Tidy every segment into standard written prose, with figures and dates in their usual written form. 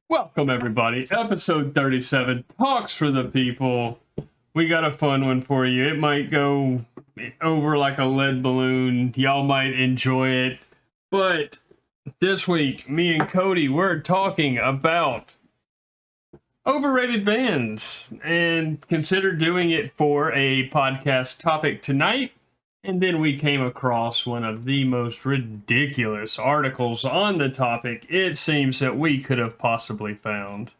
Welcome, everybody. Episode 37, Talks for the People. We got a fun one for you. It might go over like a lead balloon. Y'all might enjoy it. But this week, me and Cody, we're talking about overrated bands and considered doing it for a podcast topic tonight. And then we came across one of the most ridiculous articles on the topic it seems that we could have possibly found.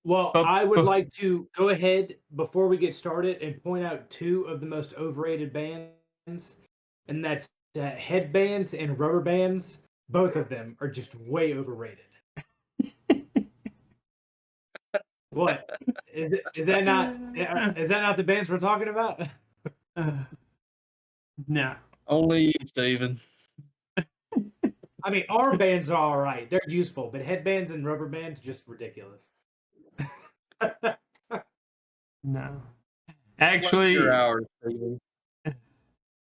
Well, I would like to go ahead before we get started and point out two of the most overrated bands, and that's headbands and rubber bands. Both of them are just way overrated. What is that not the bands we're talking about? Nah. Only you, Steven. I mean, our bands are all right. They're useful, but headbands and rubber bands are just ridiculous. No. Actually, hours, Steven.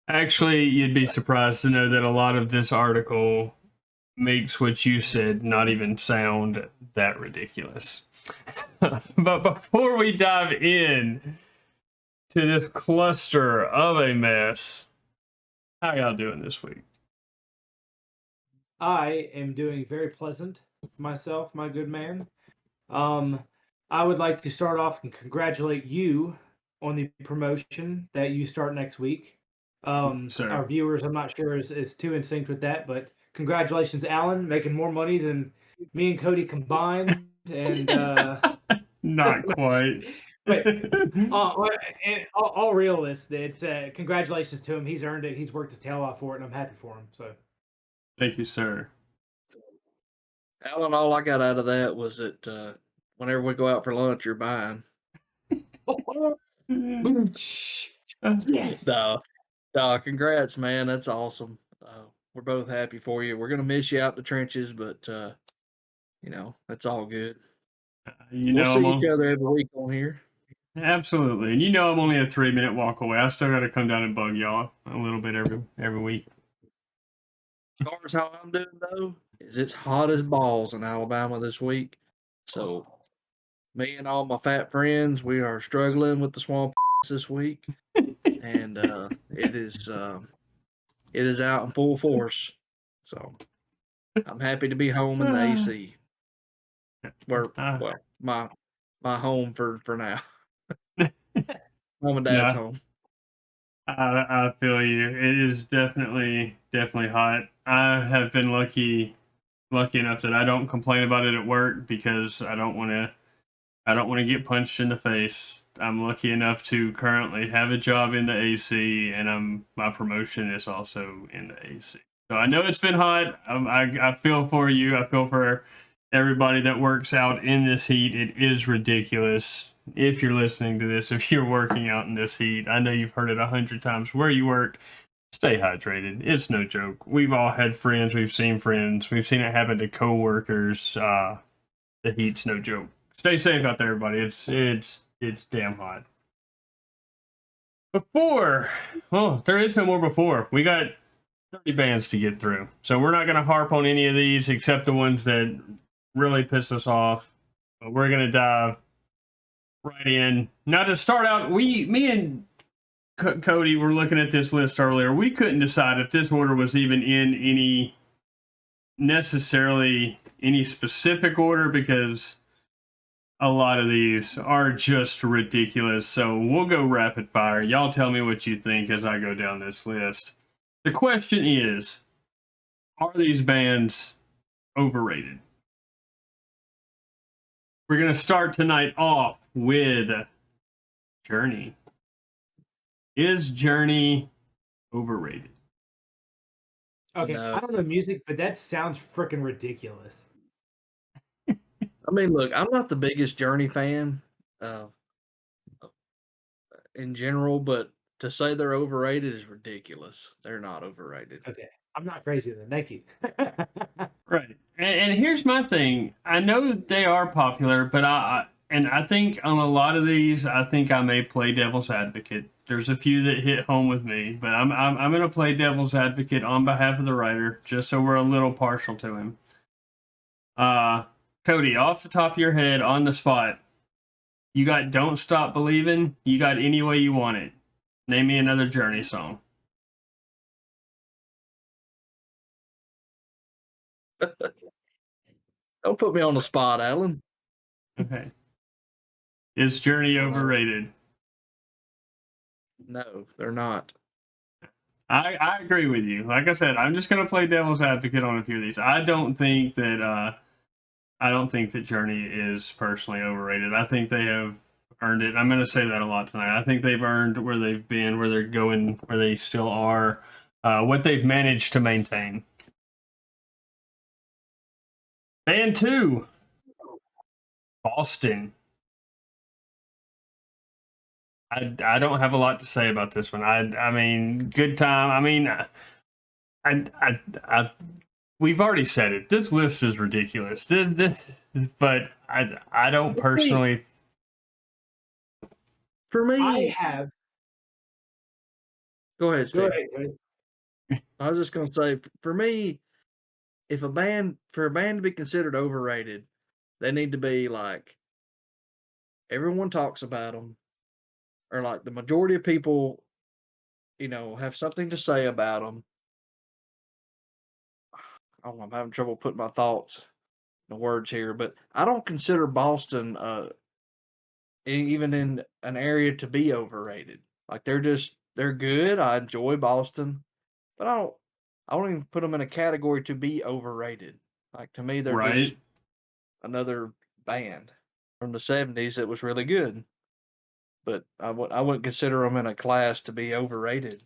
Actually, you'd be surprised to know that a lot of this article makes what you said not even sound that ridiculous. But before we dive in to this cluster of a mess, how y'all doing this week? I am doing very pleasant myself, my good man. I would like to start off and congratulate you on the promotion that you start next week. Our viewers, I'm not sure is too in sync with that, but congratulations, Alan, making more money than me and Cody combined. And not quite. But all realist, it's congratulations to him. He's earned it. He's worked his tail off for it, and I'm happy for him. So, thank you, sir. Alan, all I got out of that was that whenever we go out for lunch, you're buying. Yes. No, congrats, man. That's awesome. We're both happy for you. We're gonna miss you out in the trenches, but that's all good. We'll see each other every week on here. Absolutely, and I'm only a 3-minute walk away. I still got to come down and bug y'all a little bit every week. As far as how I'm doing though, is it's hot as balls in Alabama this week. So me and all my fat friends, we are struggling with the swamp this week, and it is out in full force. So I'm happy to be home in the AC. My home for now. Mom and Dad's home. I feel you. It is definitely hot. I have been lucky enough that I don't complain about it at work because I don't want to get punched in the face. I'm lucky enough to currently have a job in the AC, and my promotion is also in the AC. So I know it's been hot. I feel for you. I feel for everybody that works out in this heat. It is ridiculous. If you're listening to this, if you're working out in this heat, I know you've heard it 100 times where you work. Stay hydrated. It's no joke. We've all had friends. We've seen friends. We've seen it happen to coworkers. The heat's no joke. Stay safe out there, everybody. It's damn hot. There is no more before. We got 30 bands to get through. So we're not going to harp on any of these except the ones that really piss us off. But we're going to dive right in. Now to start out, me and Cody were looking at this list earlier. We couldn't decide if this order was even in necessarily any specific order because a lot of these are just ridiculous. So we'll go rapid fire. Y'all tell me what you think as I go down this list. The question is, are these bands overrated? We're going to start tonight off with Journey. Is Journey overrated? Okay, no. I don't know music, but that sounds freaking ridiculous. I mean, look, I'm not the biggest Journey fan in general, but to say they're overrated is ridiculous. They're not overrated. Okay, I'm not crazy then. Thank you. Right. And here's my thing. I know they are popular, but I think on a lot of these, I think I may play devil's advocate. There's a few that hit home with me, but I'm going to play devil's advocate on behalf of the writer, just so we're a little partial to him. Cody, off the top of your head, on the spot, you got "Don't Stop Believing." You got "Any Way You Want It." Name me another Journey song. Don't put me on the spot, Alan. Okay. Is Journey overrated? No, they're not. I agree with you. Like I said, I'm just gonna play devil's advocate on a few of these. I don't think that Journey is personally overrated. I think they have earned it. I'm gonna say that a lot tonight. I think they've earned where they've been, where they're going, where they still are, what they've managed to maintain. Band 2, Boston. I don't have a lot to say about this one. I mean, good time. I mean, I we've already said it. This list is ridiculous. But I don't personally. For me, I have. go ahead, Steve. Go ahead. Cody. I was just gonna say, for me, if a band to be considered overrated, they need to be like everyone talks about them, or like the majority of people, have something to say about them. I don't know, I'm having trouble putting my thoughts in the words here, but I don't consider Boston, even in an area to be overrated. Like they're good. I enjoy Boston, but I don't even put them in a category to be overrated. Like to me, they're just Right. another band from the '70s that was really good, but I wouldn't consider them in a class to be overrated.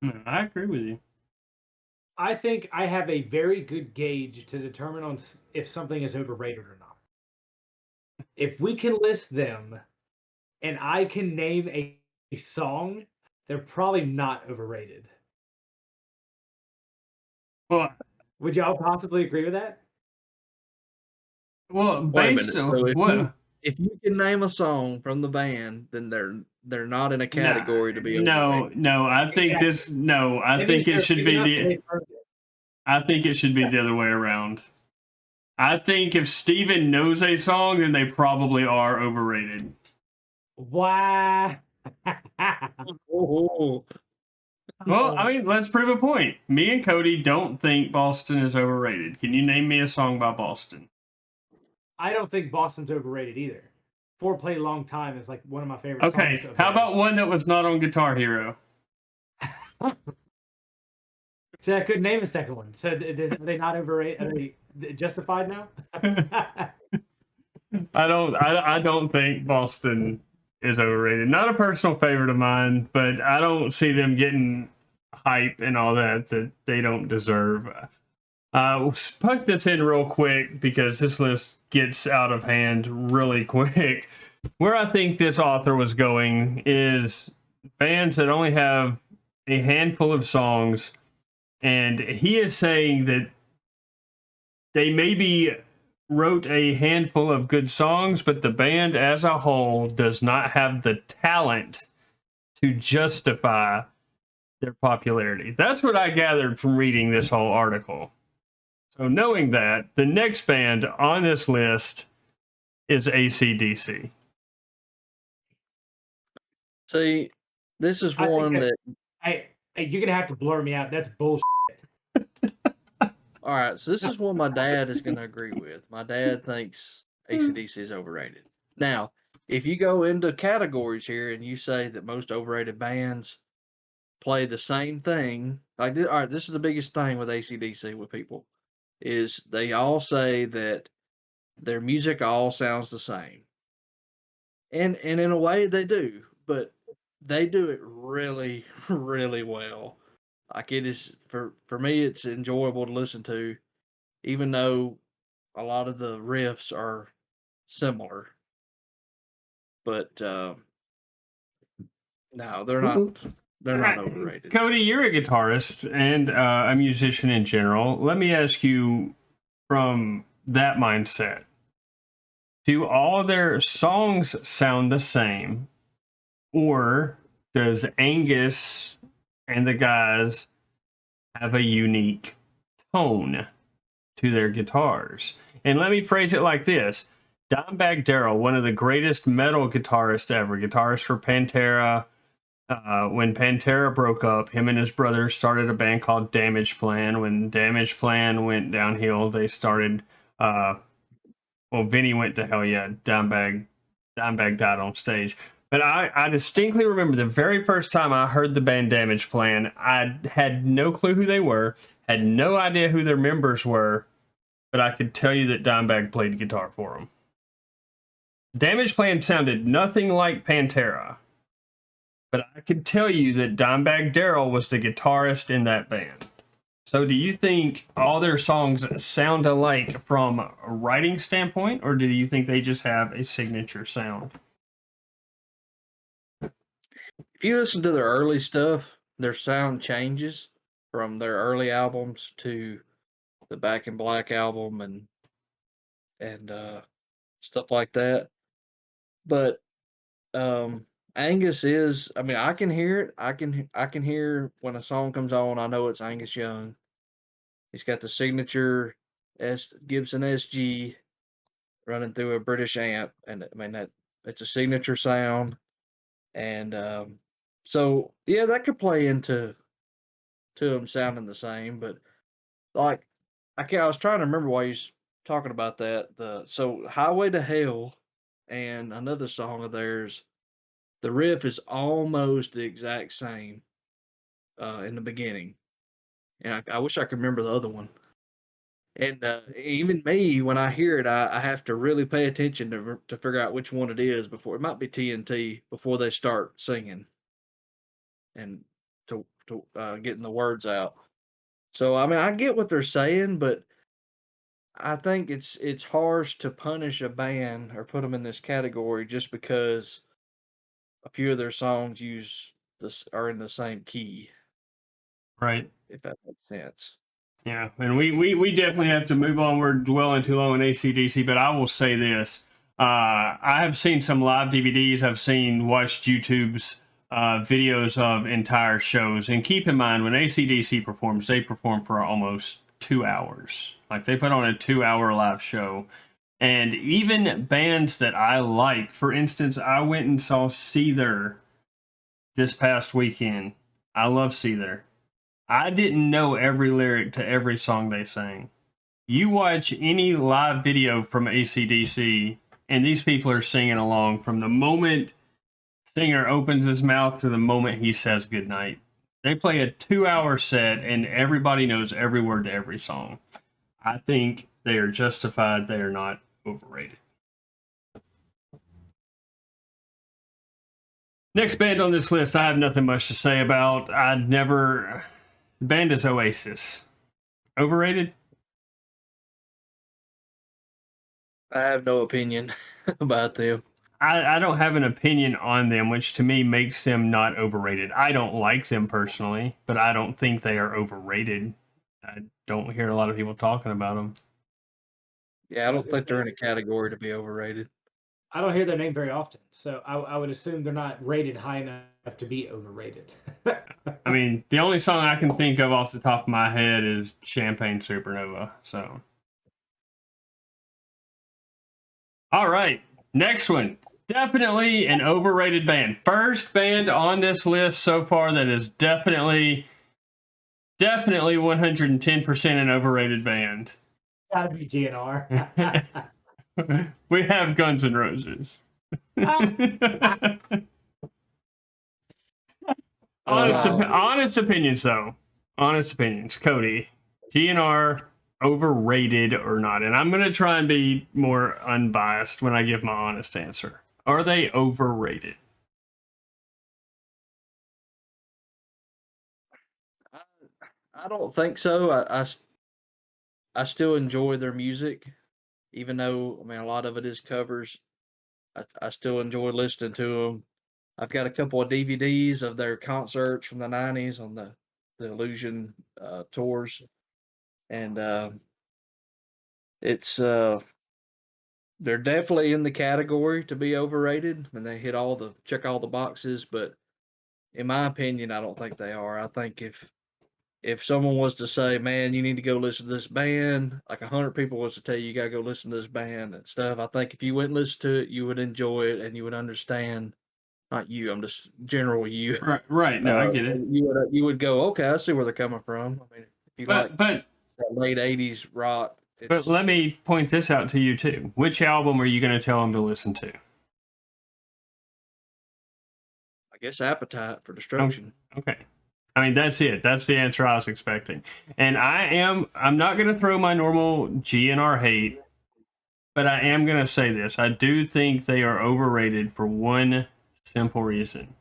No, I agree with you. I think I have a very good gauge to determine if something is overrated or not. If we can list them and I can name a song, they're probably not overrated. Well, Would y'all possibly agree with that? well, Wait a based minute. on So what? if you can name a song from the band, then they're not in a category to be overrated. No. I think Exactly. this. No, I That think means it they're should big be enough and the. they've earned it. I think it should be the other way around. I think if Steven knows a song, then they probably are overrated. Wow. Oh, Well, I mean, let's prove a point. Me and Cody don't think Boston is overrated. Can you name me a song by Boston? I don't think Boston's overrated either. Foreplay Long Time is like one of my favorite Okay, songs of how theirs. about one that was not on Guitar Hero? See, I couldn't name a second one. So are they not overrated? Are they justified now? I don't think Boston is overrated. Not a personal favorite of mine, but I don't see them getting hype and all that they don't deserve. Let's put this in real quick because this list gets out of hand really quick. Where I think this author was going is bands that only have a handful of songs, and he is saying that they maybe wrote a handful of good songs, but the band as a whole does not have the talent to justify their popularity. That's what I gathered from reading this whole article. So knowing that, the next band on this list is AC/DC. see, this is I think one that. hey, you're gonna have to blur me out. That's bullshit. All right, so this is one my dad is going to agree with. My dad thinks AC/DC is overrated. Now, if you go into categories here and you say that most overrated bands play the same thing, like all right, this is the biggest thing with AC/DC with people is they all say that their music all sounds the same, and in a way they do, but they do it really really well. Like it is for me, it's enjoyable to listen to, even though a lot of the riffs are similar, but no, they're not. They're not overrated. Cody, you're a guitarist and a musician in general. Let me ask you from that mindset. Do all their songs sound the same? Or does Angus and the guys have a unique tone? to their guitars. And let me phrase it like this. Dimebag Darrell, one of the greatest metal guitarists ever, guitarist for Pantera. When Pantera broke up, him and his brother started a band called Damage Plan. When Damage Plan went downhill, they started. Vinny went to hell. Yeah, Dimebag died on stage. But I distinctly remember the very first time I heard the band Damage Plan. I had no clue who they were, had no idea who their members were, but I could tell you that Dimebag played guitar for them. Damage Plan sounded nothing like Pantera, but I could tell you that Dimebag Darrell was the guitarist in that band. So do you think all their songs sound alike from a writing standpoint, or do you think they just have a signature sound? If you listen to their early stuff, their sound changes from their early albums to the Back in Black album and stuff like that. But Angus is, I mean, I can hear it. I can hear when a song comes on, I know it's Angus Young. He's got the signature Gibson SG running through a British amp, and I mean that it's a signature sound. And so yeah, that could play into them sounding the same. But like I was trying to remember why you're talking about that. So Highway to Hell and another song of theirs, the riff is almost the exact same in the beginning. And I wish I could remember the other one. And even me, when I hear it, I have to really pay attention to figure out which one it is before it might be TNT before they start singing and to getting the words out. So I mean, I get what they're saying, but I think it's harsh to punish a band or put them in this category just because a few of their songs use this are in the same key. Right. If that makes sense. Yeah, and we definitely have to move on. We're dwelling too long on AC/DC, but I will say this. I have seen some live DVDs. I've watched YouTube's videos of entire shows. And keep in mind, when AC/DC performs, they perform for almost 2 hours. Like, they put on a 2-hour live show. And even bands that I like, for instance, I went and saw Seether this past weekend. I love Seether. I didn't know every lyric to every song they sang. You watch any live video from AC/DC, and these people are singing along from the moment singer opens his mouth to the moment he says goodnight. They play a 2-hour set, and everybody knows every word to every song. I think they are justified. They are not overrated. Next band on this list, I have nothing much to say about. The band is Oasis. Overrated? I have no opinion about them. I don't have an opinion on them, which to me makes them not overrated. I don't like them personally, but I don't think they are overrated. I don't hear a lot of people talking about them. Yeah, I don't think they're in a category to be overrated. I don't hear their name very often, so I would assume they're not rated high enough to be overrated. I mean, the only song I can think of off the top of my head is Champagne Supernova. So, all right, next one. Definitely an overrated band. First band on this list so far that is definitely 110% an overrated band. Gotta be GNR. We have Guns N' Roses. Honest opinions, though. Honest opinions. Cody, GNR overrated or not? And I'm going to try and be more unbiased when I give my honest answer. Are they overrated? I don't think so. I still enjoy their music, even though I mean a lot of it is covers. I still enjoy listening to them. I've got a couple of DVDs of their concerts from the '90s on the Illusion tours, and it's they're definitely in the category to be overrated, and they check all the boxes. But in my opinion, I don't think they are. I think if someone was to say, "Man, you need to go listen to this band," like 100 people was to tell you, "You gotta go listen to this band and stuff," I think if you went and listened to it, you would enjoy it and you would understand. Not you, I'm just general you. Right. No, I get it. You would go, okay, I see where they're coming from. I mean, if you like But that late '80s rock, but let me point this out to you too. Which album are you going to tell them to listen to? I guess Appetite for Destruction. Okay. I mean, that's it. That's the answer I was expecting. And I'm not going to throw my normal GNR hate, but I am going to say this. I do think they are overrated for one simple reason.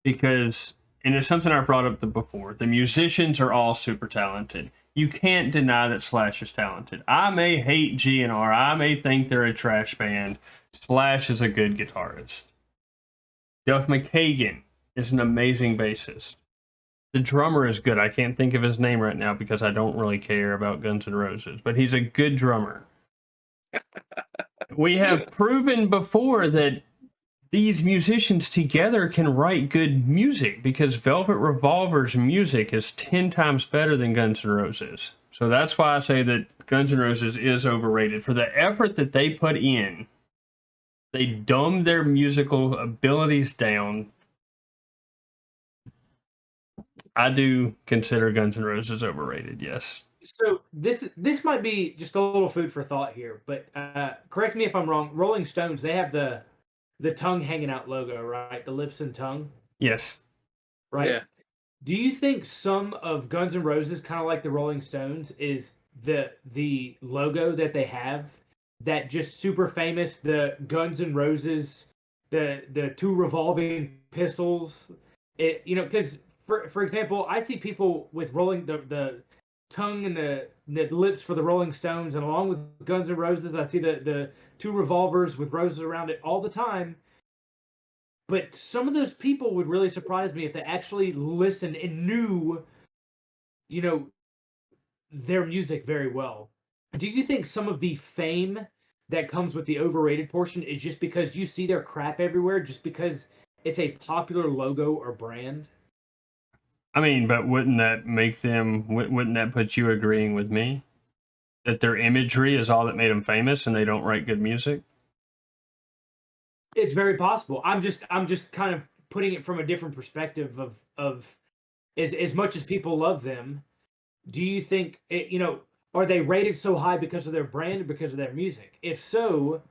Because, and it's something I brought up before, the musicians are all super talented. You can't deny that Slash is talented. I may hate GNR. I may think they're a trash band. Slash is a good guitarist. Duff McKagan is an amazing bassist. The drummer is good. I can't think of his name right now because I don't really care about Guns N' Roses, but he's a good drummer. We have proven before that these musicians together can write good music because Velvet Revolver's music is 10 times better than Guns N' Roses. So that's why I say that Guns N' Roses is overrated. For the effort that they put in, they dumbed their musical abilities down. I do consider Guns N' Roses overrated, yes. So this might be just a little food for thought here, but correct me if I'm wrong. Rolling Stones, they have the tongue hanging out logo, right? The lips and tongue, Yes. right? Yeah. Do you think some of Guns N' Roses, kind of like the Rolling Stones, is the logo that they have that just super famous? The Guns N' Roses, the two revolving pistols. It because for example, I see people with rolling the tongue and the lips for the Rolling Stones, and along with Guns N' Roses, I see the two revolvers with roses around it all the time. But some of those people would really surprise me if they actually listened and knew, you know, their music very well. Do you think some of the fame that comes with the overrated portion is just because you see their crap everywhere, just because it's a popular logo or brand? I mean, but wouldn't that make them, wouldn't that put you agreeing with me? That their imagery is all that made them famous and they don't write good music? It's very possible. I'm just kind of putting it from a different perspective of as much as people love them, do you think are they rated so high because of their brand or because of their music? If so,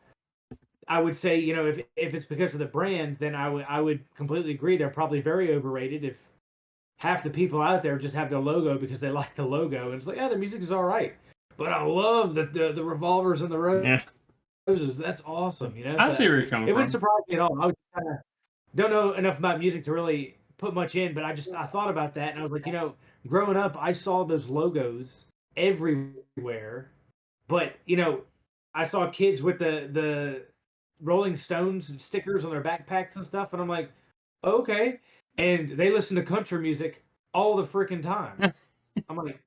I would say, if it's because of the brand, then I would completely agree. They're probably very overrated if half the people out there just have their logo because they like the logo. And it's like, yeah, their music is all right. But I love the revolvers and the roses. That's awesome, I So see where you're coming it from. wouldn't surprise me at all. I would kind of don't know enough about music to really put much in, but I thought about that and I was like, growing up, I saw those logos everywhere. But I saw kids with the Rolling Stones stickers on their backpacks and stuff, and I'm like, okay. And they listen to country music all the freaking time. I'm like,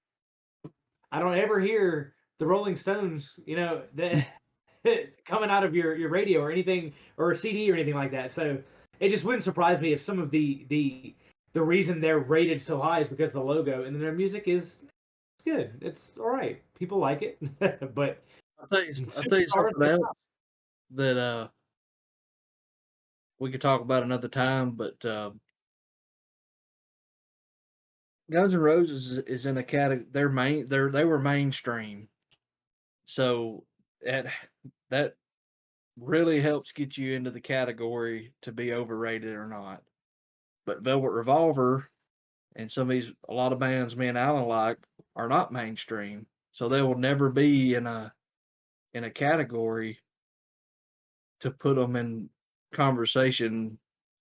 I don't ever hear the Rolling Stones, that coming out of your radio or anything or a CD or anything like that. So it just wouldn't surprise me if some of the reason they're rated so high is because of the logo, and then their music is good. It's all right. People like it, but I'll tell you something else that we could talk about another time, but Guns N' Roses is in a category. They were mainstream, so that really helps get you into the category to be overrated or not. But Velvet Revolver and a lot of bands me and Alan like are not mainstream, so they will never be in a category to put them in conversation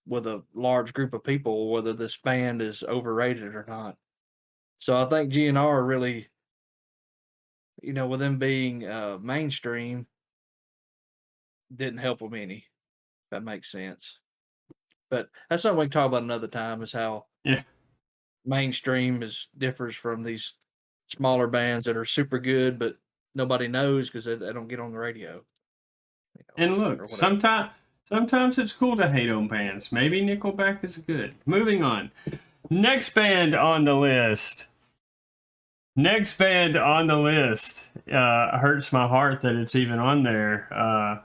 with a large group of people whether this band is overrated or not. So I think GNR really, with them being mainstream, didn't help them any. If that makes sense. But that's something we can talk about another time. Is how Yeah. mainstream differs from these smaller bands that are super good, but nobody knows because they don't get on the radio. And Or look, whatever. sometimes it's cool to hate on bands. Maybe Nickelback is good. Moving on. Next band on the list. Next band on the list. Hurts my heart that it's even on there.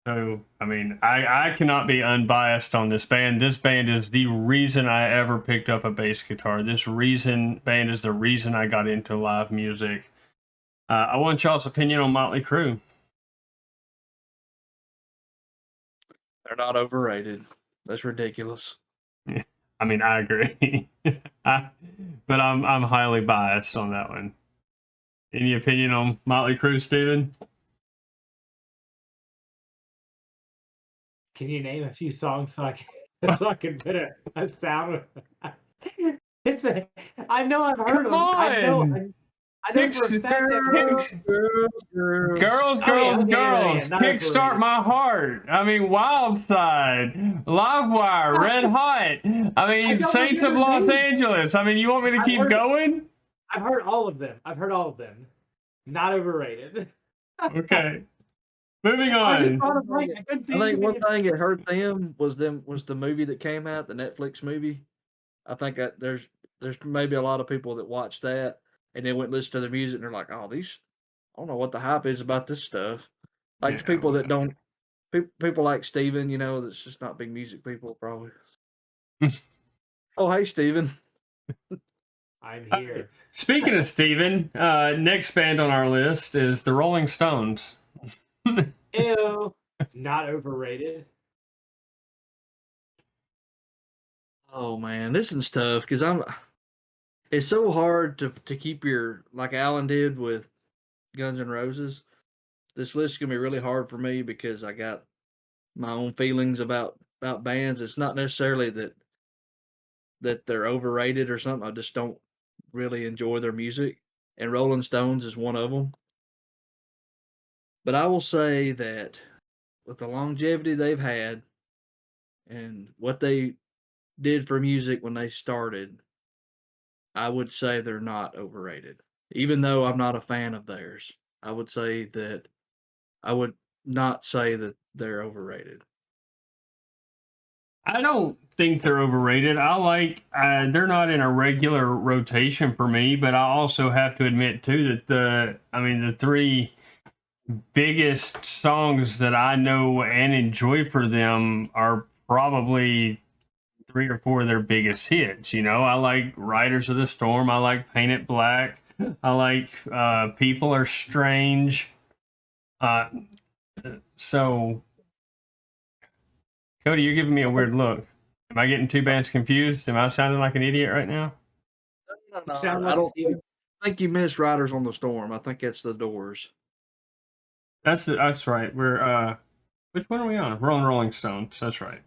So, I mean, I cannot be unbiased on this band. This band is the reason I ever picked up a bass guitar. This band is the reason I got into live music. I want y'all's opinion on Motley Crue. They're not overrated. That's ridiculous. I mean, I agree, but I'm highly biased on that one. Any opinion on Motley Crue, Steven? Can you name a few songs so I can put a sound? I know I've heard Come them. I know Pick, for a fact I've heard them. Girls, Kickstart My Heart. I mean, Wild Side, Livewire, Red Hot. I mean, Saints of Los Angeles. I mean, you want me to keep going? I've heard all of them. Not overrated. Okay. Moving on. I think one thing that hurt them was the movie that came out, the Netflix movie. I think that there's maybe a lot of people that watched that and then went and listened to the music and they're like, oh, I don't know what the hype is about this stuff. Like Yeah, people that don't, people like Steven, you know, that's just not big music people probably. Oh, hey, Steven. I'm here. Speaking of Steven, next band on our list is the Rolling Stones. Ew. Not overrated. Oh man, this is tough because it's so hard to keep like Alan did with Guns N' Roses. This list is gonna be really hard for me because I got my own feelings about bands. It's not necessarily that they're overrated or something. I just don't really enjoy their music, and Rolling Stones is one of them. But I will say that with the longevity they've had and what they did for music when they started, I would say they're not overrated. Even though I'm not a fan of theirs, I would say that I would not say that they're overrated. I don't think they're overrated. They're not in a regular rotation for me, but I also have to admit too that the three biggest songs that I know and enjoy for them are probably 3 or 4 of their biggest hits. You know, I like Riders of the Storm. I like Paint It Black. I like People Are Strange. So, Cody, you're giving me a weird look. Am I getting two bands confused? Am I sounding like an idiot right now? No, Sound I like don't Steven. think you missed Riders on the Storm. I think that's the Doors. That's right. We're which one are we on? We're on Rolling Stones. That's right.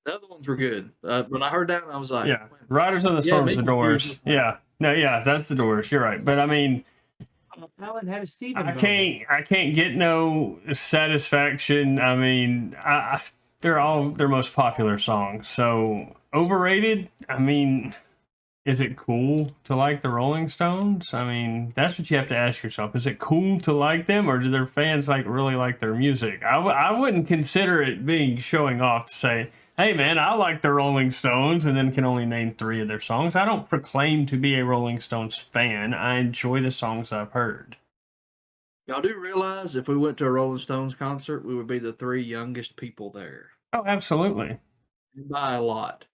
The other ones were good. When I heard that, I was like, Yeah, Riders of the Storm's the Doors. Yeah, no, yeah, that's the Doors. You're right. But I mean, Alan had a Steven. I can't get no satisfaction. I mean, they're all their most popular songs. So overrated. I mean, is it cool to like the Rolling Stones? I mean, that's what you have to ask yourself. Is it cool to like them, or do their fans really like their music? I wouldn't consider it being showing off to say, hey man, I like the Rolling Stones, and then can only name 3 of their songs. I don't proclaim to be a Rolling Stones fan. I enjoy the songs I've heard. Y'all do realize if we went to a Rolling Stones concert, we would be the 3 youngest people there. Oh, absolutely. By a lot.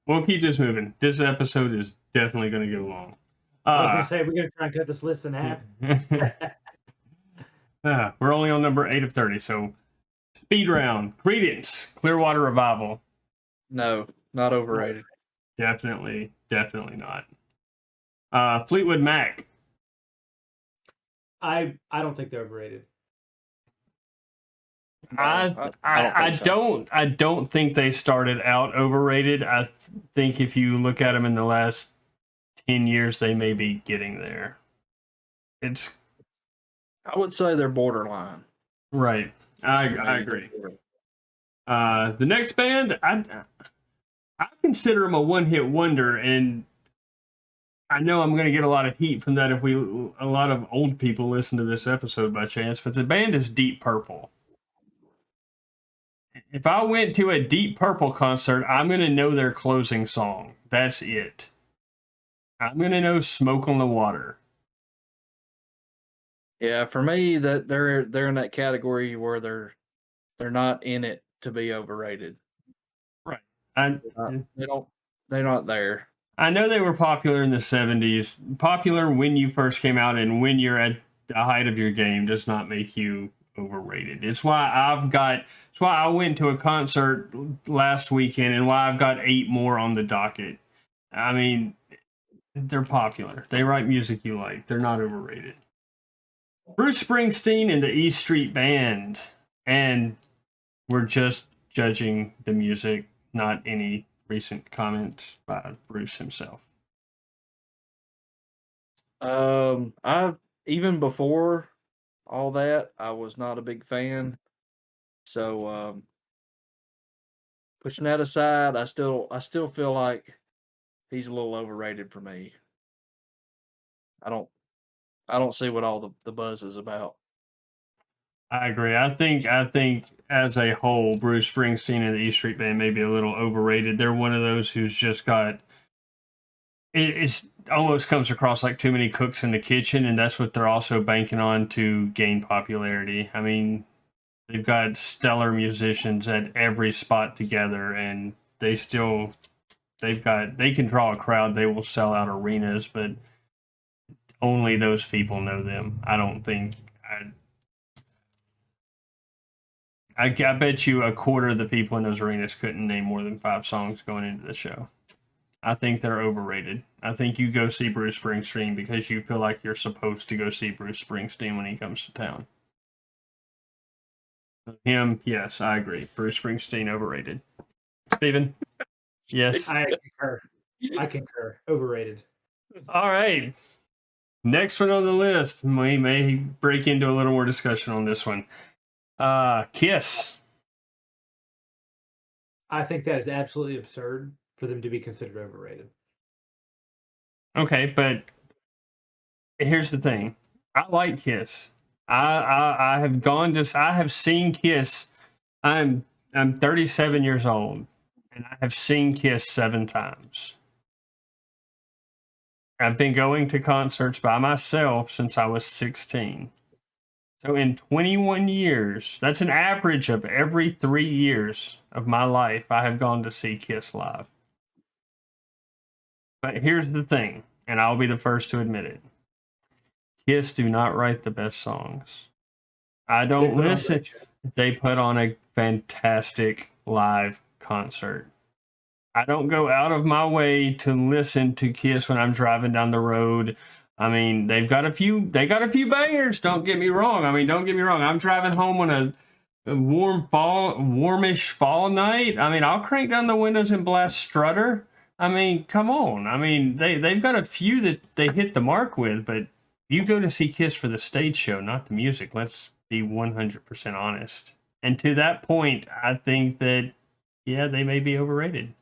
We'll keep this moving. This episode is definitely going to get long. I was going to say, we're going to try and cut this list in half. We're only on number 8 of 30, so speed round. Creedence, Clearwater Revival. No, not overrated. Definitely not. Fleetwood Mac. I don't think they're overrated. I don't think they started out overrated. I think if you look at them in the last 10 years, they may be getting there. I would say they're borderline. Right. I agree. The next band, I consider them a one-hit wonder, and I know I'm going to get a lot of heat from that if a lot of old people listen to this episode by chance, but the band is Deep Purple. If I went to a Deep Purple concert, I'm going to know their closing song. That's it. I'm going to know Smoke on the Water. Yeah, for me, that they're in that category where they're not in it to be overrated. Right. They're not there. I know they were popular in the 70s. Popular when you first came out and when you're at the height of your game does not make you overrated. It's why I went to a concert last weekend and why I've got 8 more on the docket. I mean, they're popular. They write music you like. They're not overrated. Bruce Springsteen and the E Street Band. And we're just judging the music, not any recent comments by Bruce himself. I even before all that, I was not a big fan. So pushing that aside, I still feel like he's a little overrated for me. I don't see what all the buzz is about. I agree. I think as a whole, Bruce Springsteen and the E Street Band may be a little overrated. They're one of those who's just got it's almost comes across like too many cooks in the kitchen, and that's what they're also banking on to gain popularity. I mean, they've got stellar musicians at every spot together, and they can draw a crowd. They will sell out arenas, but only those people know them. I don't think I bet you a quarter of the people in those arenas couldn't name more than 5 songs going into the show. I think they're overrated. I think you go see Bruce Springsteen because you feel like you're supposed to go see Bruce Springsteen when he comes to town. Him, yes, I agree. Bruce Springsteen, overrated. Steven? Yes. I concur. Overrated. All right. Next one on the list. We may break into a little more discussion on this one. Kiss. I think that is absolutely absurd for them to be considered overrated. Okay, but here's the thing. I like Kiss. I have seen Kiss. I'm 37 years old, and I have seen Kiss 7 times. I've been going to concerts by myself since I was 16. So in 21 years, that's an average of every 3 years of my life, I have gone to see Kiss live. But here's the thing, and I'll be the first to admit it. Kiss do not write the best songs. I don't listen. They put on a fantastic live concert. I don't go out of my way to listen to Kiss when I'm driving down the road. I mean, they got a few bangers, don't get me wrong. I'm driving home on a warmish fall night. I mean, I'll crank down the windows and blast Strutter. I mean, come on. I mean, they've got a few that they hit the mark with, but you go to see Kiss for the stage show, not the music. Let's be 100% honest. And to that point, I think that, yeah, they may be overrated.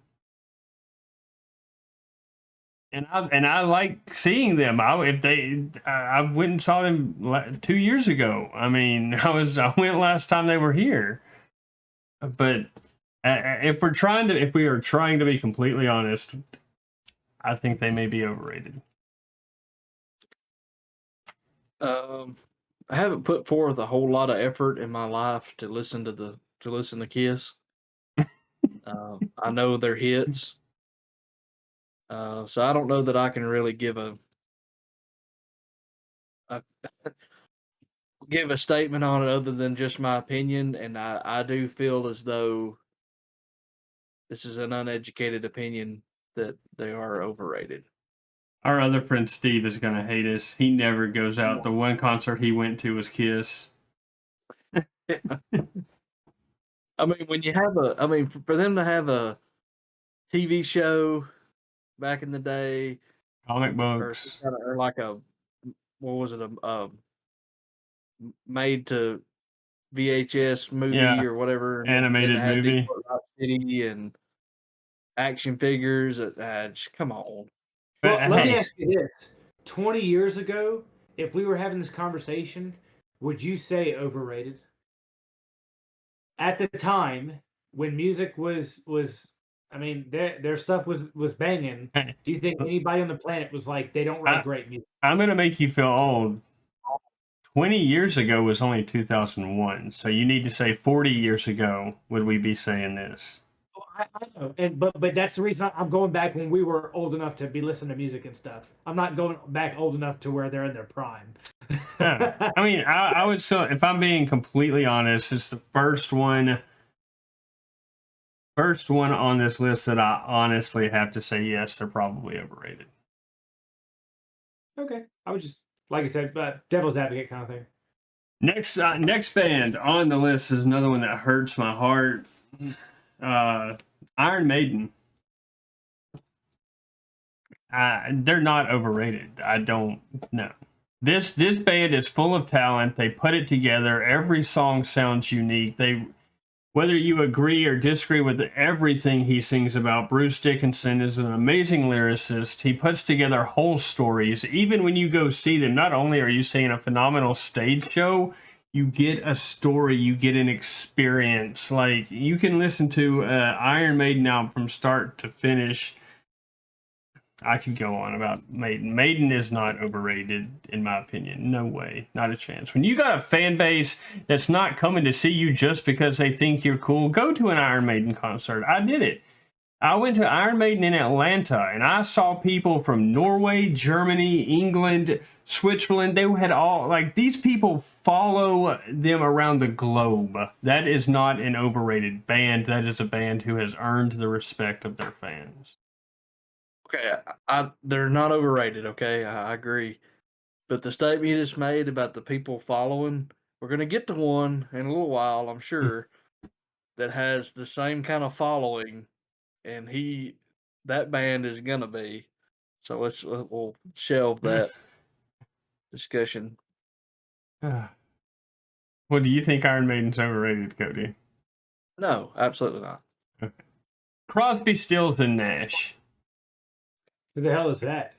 And I like seeing them. I went and saw them 2 years ago. I mean, I went last time they were here. But if we are trying to be completely honest, I think they may be overrated. I haven't put forth a whole lot of effort in my life to listen to Kiss. I know their hits. So I don't know that I can really give a give a statement on it other than just my opinion, and I do feel as though this is an uneducated opinion that they are overrated. Our other friend Steve is going to hate us. He never goes out. The one concert he went to was Kiss. I mean, for them to have a TV show back in the day, Comic books, or like what was it, a made to VHS movie or whatever, animated movie, City and action figures. Just, come on. Well, let me ask you this: 20 years ago, if we were having this conversation, would you say overrated? At the time, when music was I mean their stuff was banging. Do you think anybody on the planet was like they don't write great music? I'm gonna make you feel old. 20 years ago was only 2001, so you need to say 40 years ago would we be saying this? I know, and but that's the reason I'm going back when we were old enough to be listening to music and stuff. I'm not going back old enough to where they're in their prime. Yeah. I mean, I would still, if I'm being completely honest, it's the first one on this list that I honestly have to say yes, they're probably overrated. Okay, I would just like I said, devil's advocate kind of thing. Next band on the list is another one that hurts my heart. Iron Maiden. They're not overrated. I don't know. This band is full of talent. They put it together. Every song sounds unique. Whether you agree or disagree with everything he sings about, Bruce Dickinson is an amazing lyricist. He puts together whole stories. Even when you go see them, not only are you seeing a phenomenal stage show, you get a story, you get an experience. Like, you can listen to Iron Maiden album from start to finish. I could go on about Maiden. Maiden is not overrated, in my opinion. No way. Not a chance. When you got a fan base that's not coming to see you just because they think you're cool, go to an Iron Maiden concert. I did it. I went to Iron Maiden in Atlanta, and I saw people from Norway, Germany, England, Switzerland. They had all, like, these people follow them around the globe. That is not an overrated band. That is a band who has earned the respect of their fans. Okay, they're not overrated. Okay, I agree. But the statement you just made about the people following, we're gonna get to one in a little while, I'm sure, that has the same kind of following, and that band is gonna be. So we'll shelve that discussion. Well, do you think Iron Maiden's overrated, Cody? No, absolutely not. Okay. Crosby, Stills, and Nash. Who the hell is that?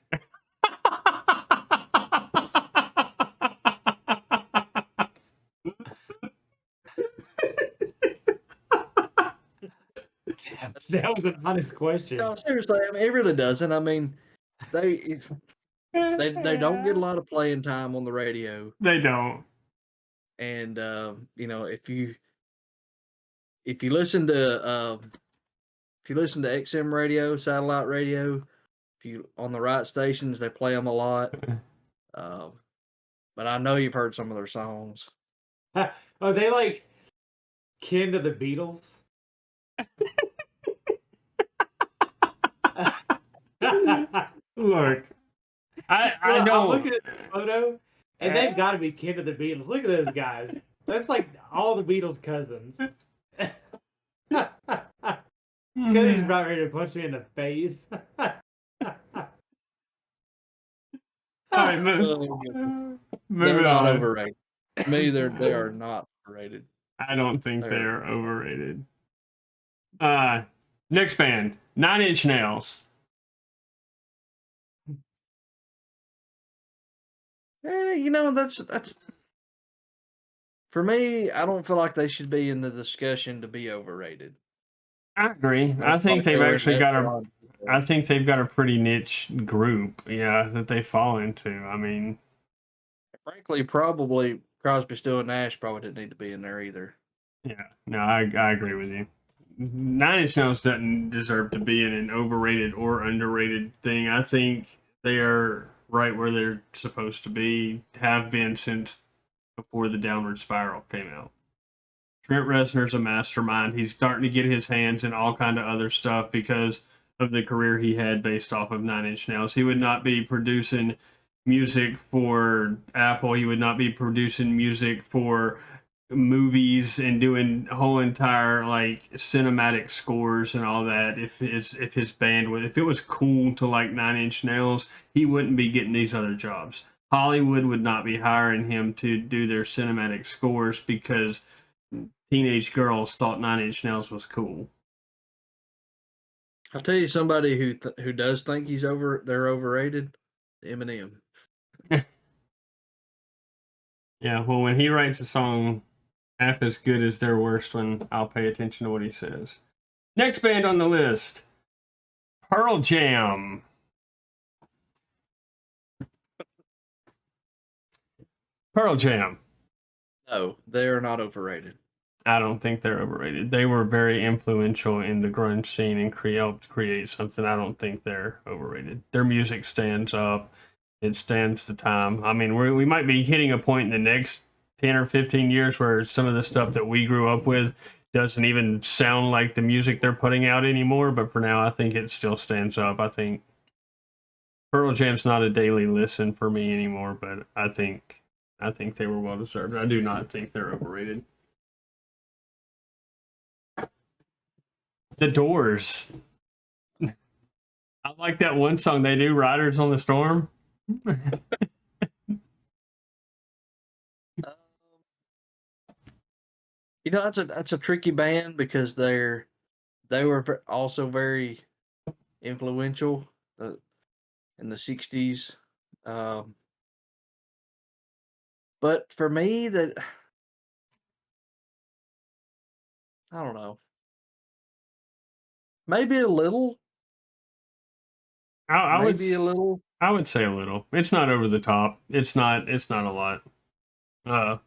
That was an honest question. No, seriously, I mean, it really doesn't. I mean, they don't get a lot of playing time on the radio, They don't. and you know, if you listen to XM radio, satellite radio, if you on the right stations, they play them a lot. But I know you've heard some of their songs. Are they like kin to the Beatles? Look, I Well, don't. I'm looking at the photo, and they've got to be kin to the Beatles. Look at those guys. That's like all the Beatles' cousins. Cody's about ready to punch me in the face. All right, They're moving not on. overrated. To me, they are not overrated. I don't think they're overrated. Next band, 9 Inch Nails. You know, that's for me. I don't feel like they should be in the discussion to be overrated. I agree. I think they've actually got a. I think they've got a pretty niche group, yeah, that they fall into. I mean, frankly, probably Crosby, Still, and Nash probably didn't need to be in there either. yeah, no, I agree with you. 9 Inch Nails doesn't deserve to be in an overrated or underrated thing. I think they are right where they're supposed to be, have been since before the Downward Spiral came out. Trent Reznor's a mastermind. He's starting to get his hands in all kind of other stuff because of the career he had based off of 9 Inch Nails. He would not be producing music for Apple. He would not be producing music for movies and doing whole entire like cinematic scores and all that. If his band would, if it was cool to like 9 Inch Nails, he wouldn't be getting these other jobs. Hollywood would not be hiring him to do their cinematic scores because teenage girls thought 9 Inch Nails was cool. I'll tell you somebody who does think they're overrated. Eminem. Yeah, well, when he writes a song half as good as their worst one. I'll pay attention to what he says. Next band on the list, Pearl Jam. Pearl Jam. No, they're not overrated. I don't think they're overrated. They were very influential in the grunge scene and helped create something. I don't think they're overrated. Their music stands up. It stands the time. I mean, we might be hitting a point in the next 10 or 15 years where some of the stuff that we grew up with doesn't even sound like the music they're putting out anymore. But for now, I think it still stands up. I think Pearl Jam's not a daily listen for me anymore, but I think they were well deserved. I do not think they're overrated. The Doors. I like that one song they do, Riders on the Storm. You know, that's a tricky band because they were also very influential in the '60s. But for me, that I don't know. Maybe a little. I would Maybe a little. I would say a little. It's not over the top. It's not a lot. Uh,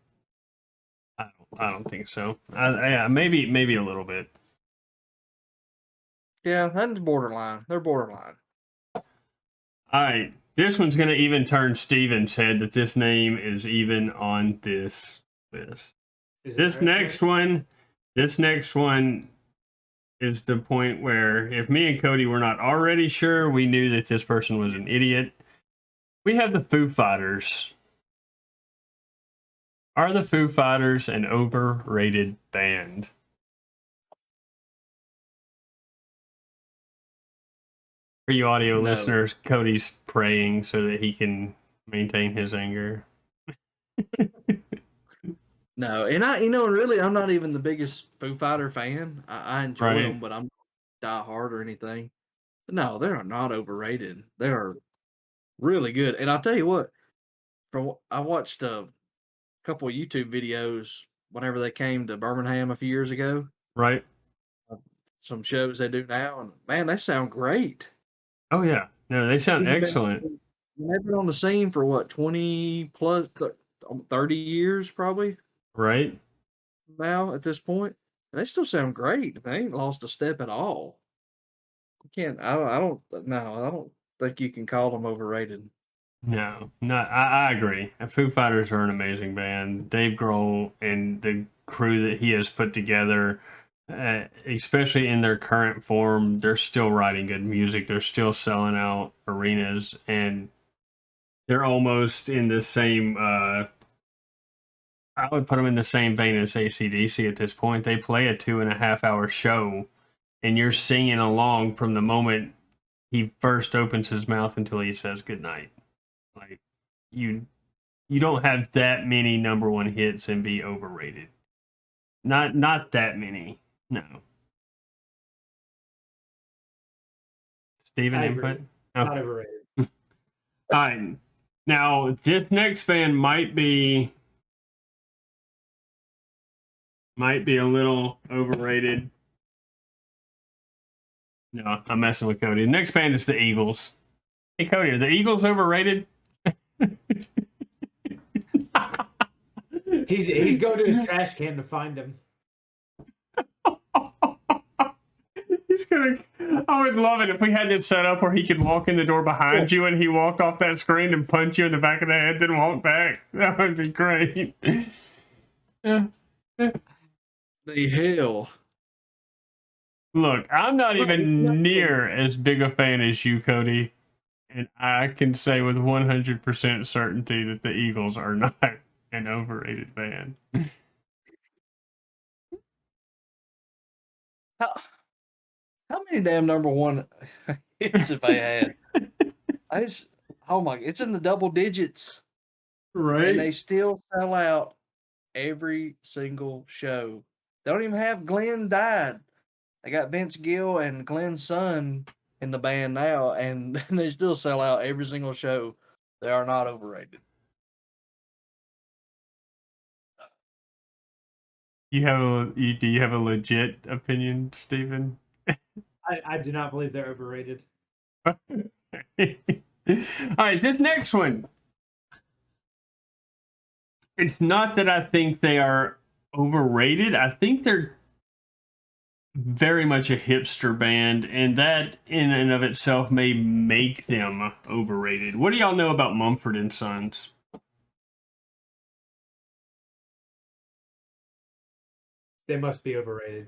I don't think so. Yeah, maybe a little bit. Yeah, that's borderline. They're borderline. All right, this one's gonna even turn Steven's head that this name is even on this list. This next one is the point where if me and Cody were not already sure, we knew that this person was an idiot. We have the Foo Fighters. Are the Foo Fighters an overrated band? For you audio No. listeners, Cody's praying so that he can maintain his anger. No, and really, I'm not even the biggest Foo Fighter fan. I enjoy Right. them, but I'm die hard or anything. But no, they are not overrated. They are really good. And I'll tell you what, I watched a couple of YouTube videos whenever they came to Birmingham a few years ago. Right. Some shows they do now, and man, they sound great. Oh yeah. No, they sound excellent. They've been on the scene for what, 20 plus 30 years probably Right. now at this point. And they still sound great. They ain't lost a step at all. You can't. I don't. No, I don't think you can call them overrated. No, I agree. Foo Fighters are an amazing band. Dave Grohl and the crew that he has put together, especially in their current form, they're still writing good music. They're still selling out arenas, and they're almost in the same. I would put them in the same vein as AC/DC at this point. They play a 2.5 hour show, and you're singing along from the moment he first opens his mouth until he says goodnight. Like you don't have that many number one hits and be overrated. Not that many. No. Steven, input? Okay. Not overrated. All right. Now this next band might be a little overrated. No, I'm messing with Cody. The next band is the Eagles. Hey Cody, are the Eagles overrated? He's going to his trash can to find him. He's gonna. I would love it if we had this set up where he could walk in the door behind you and he walk off that screen and punch you in the back of the head, then walk back. That would be great. Yeah. The hell. Look, I'm not even near as big a fan as you, Cody, and I can say with 100% certainty that the Eagles are not an overrated band. How many damn number one hits have they had? It's in the double digits. Right. And they still sell out every single show. They don't even have Glenn died. They got Vince Gill and Glenn's son in the band now, and they still sell out every single show. They are not overrated. Do you have a legit opinion, Stephen? I do not believe they're overrated. All right, this next one. It's not that I think they are overrated. I think they're very much a hipster band, and that in and of itself may make them overrated. What do y'all know about Mumford and Sons? They must be overrated.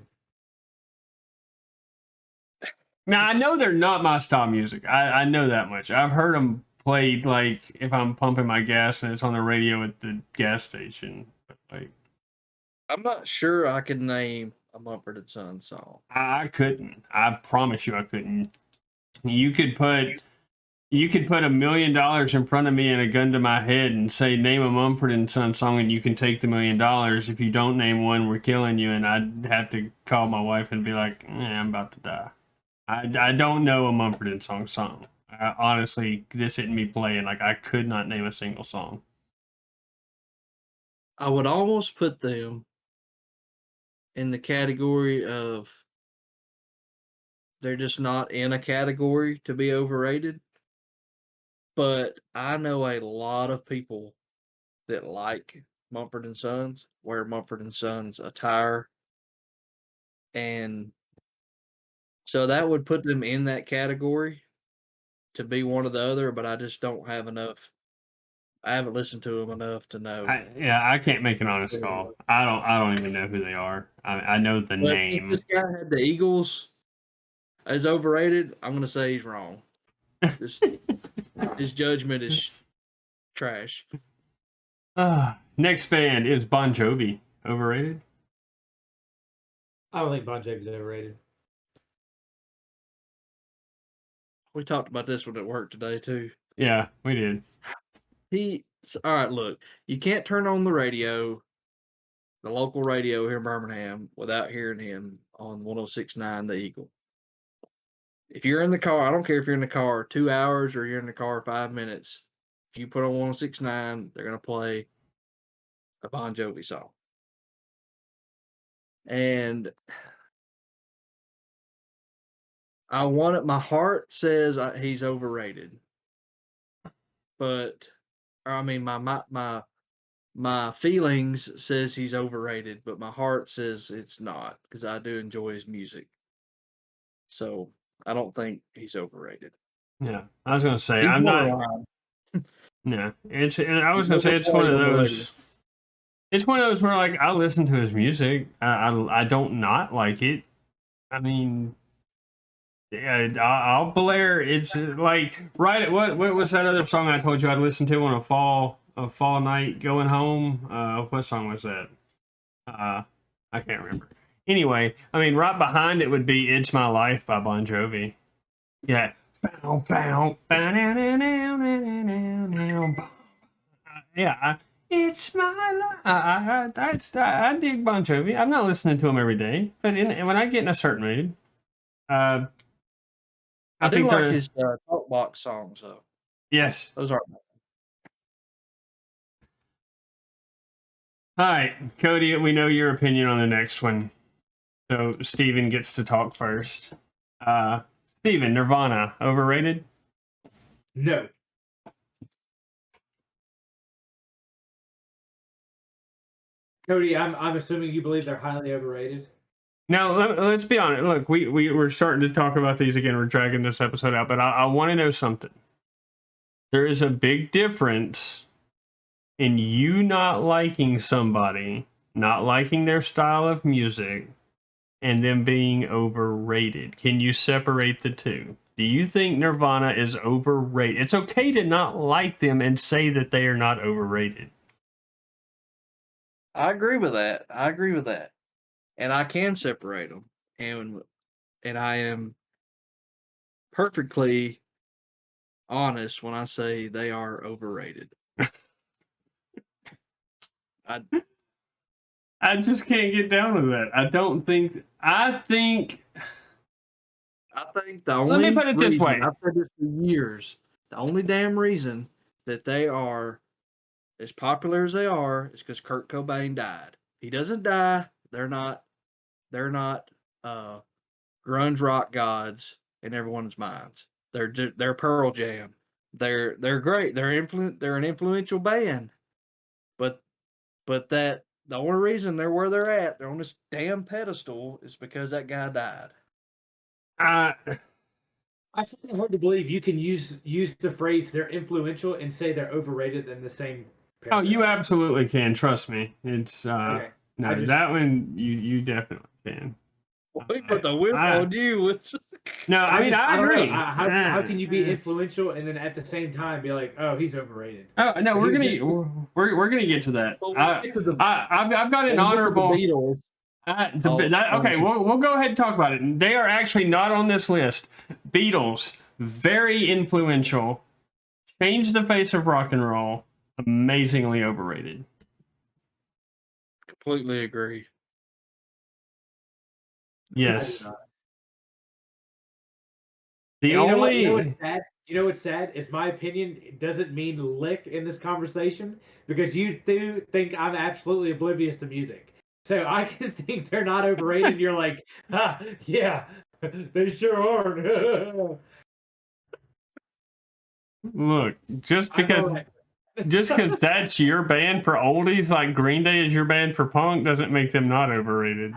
Now I know they're not my style music. I know that much. I've heard them played like if I'm pumping my gas and it's on the radio at the gas station. But, like I'm not sure I could name a Mumford and Sons song. I couldn't. I promise you, I couldn't. You could put $1 million in front of me and a gun to my head and say name a Mumford and Sons song and you can take the $1 million. If you don't name one, we're killing you. And I'd have to call my wife and be like, I'm about to die. I don't know a Mumford and Sons song. Honestly, this hit me playing. Like I could not name a single song. I would almost put them in the category of they're just not in a category to be overrated. But I know a lot of people that like Mumford and Sons, wear Mumford and Sons attire, and so that would put them in that category to be one or the other. But I just don't have enough. I haven't listened to them enough to know. I can't make an honest call. I don't even know who they are. I know the But name. if this guy had the Eagles as overrated, I'm gonna say he's wrong. His judgment is trash. Next band is Bon Jovi. Overrated? I don't think Bon Jovi's overrated. We talked about this one at work today too. Yeah, we did. All right. Look, you can't turn on the radio, the local radio here in Birmingham, without hearing him on 106.9 The Eagle. If you're in the car, I don't care if you're in the car 2 hours or you're in the car 5 minutes. If you put on 106.9, they're gonna play a Bon Jovi song. And my heart says he's overrated, but I mean my feelings says he's overrated, but my heart says it's not because I do enjoy his music. So I don't think he's overrated. Yeah, I was gonna say He's I'm not. borderline. Yeah, and I was He's gonna say it's one of overplayed on the radio. those. It's one of those where like I listen to his music. I don't not like it. I mean, yeah, I'll blare. It's like right. What was that other song I told you I'd listen to on a fall night going home? What song was that? I can't remember. Anyway, I mean, right behind it would be "It's My Life" by Bon Jovi. Yeah. Yeah, it's my life. I dig Bon Jovi. I'm not listening to him every day, but when I get in a certain mood, I I do think like they're his talk box songs though. yes. Those are. All right, Cody. We know your opinion on the next one, so Steven gets to talk first. Steven, Nirvana overrated? No. Cody, I'm assuming you believe they're highly overrated. Now, let's be honest. Look, we're starting to talk about these again. We're dragging this episode out, but I want to know something. There is a big difference in you not liking somebody, not liking their style of music, and them being overrated. Can you separate the two? Do you think Nirvana is overrated? It's okay to not like them and say that they are not overrated. I agree with that. And I can separate them, and I am perfectly honest when I say they are overrated. I just can't get down with that. I think the only let me put it this way. I've said this for years. The only damn reason that they are as popular as they are is because Kurt Cobain died. He doesn't die They're not grunge rock gods in everyone's minds. They're Pearl Jam. They're great. They're an influential band. But that the only reason they're where they're at, they're on this damn pedestal, is because that guy died. Uh, I find it hard to believe you can use the phrase "they're influential" and say they're overrated in the same oh, you paragraph. absolutely can. Trust me. It's Okay. no, that one you definitely can. We put the whip on you. No, I mean I don't know. agree. How can you be influential and then at the same time be like, oh, he's overrated? Oh no, we're gonna get to that. I've got an honorable. Beatles. Okay, we'll go ahead and talk about it. They are actually not on this list. Beatles, very influential, changed the face of rock and roll, amazingly overrated. Completely agree. Yes. You know what's sad? You know what's sad is my opinion doesn't mean lick in this conversation because you do think I'm absolutely oblivious to music. So I can think they're not overrated. And you're like, yeah, they sure are. Look, just because that's your band for oldies, like Green Day is your band for punk, doesn't make them not overrated.